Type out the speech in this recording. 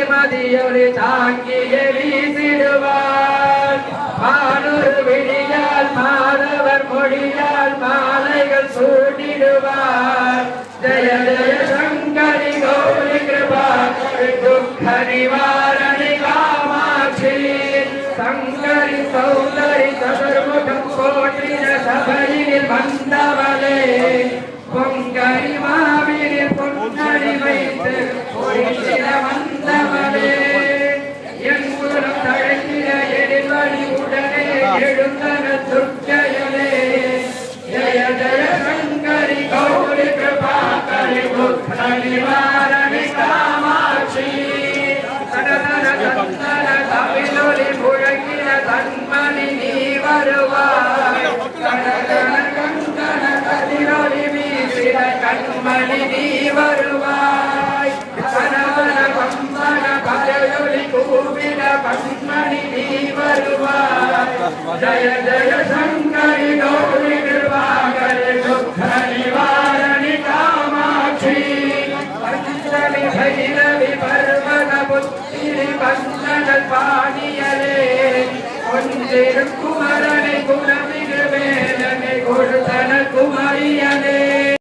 மதியொரு தாங்கிய வீசிடுவார் மானூர் விழியால் மாதவர் மொழியால் மாலைகள் சூடிடுவார் ஜய ஜய சங்கரி கௌரி கிருபா துக்க நிவாரணி காமாட்சி சங்கரி சௌந்தரி சதுர்முகம் போற்றின சபையில் வந்தவளே பொங்கரி மாவினில் பொன்னடி வைத்து பொழித்திட வந்தவளே என் குலம் தழைத்திட எதிர்வழி உடனே எழுந்தன துர்க்கையலே ஜய ஜய சங்கரி கௌரி கிருபாகரி துக்க நிவாரணி காமாட்சி தனதன தந்தன தமிழொலி முழங்கின தன்மணி நீ வருவாய் தனதன கந்தன கதிரொலி வீசின கண்மணி நீ வருவாய் தனதன கம்பன கதையொலி கூவின கண்மணி நீ வருவாய் ஜய ஜய சங்கரி கௌரி கிருபாகரி துக்க நிவாரணி காமாட்சி பஞ்சமி பைரவி பர்வத புத்திரி பந்தனல் பாணியலே ஒன்றிருக்குமரனை குணம்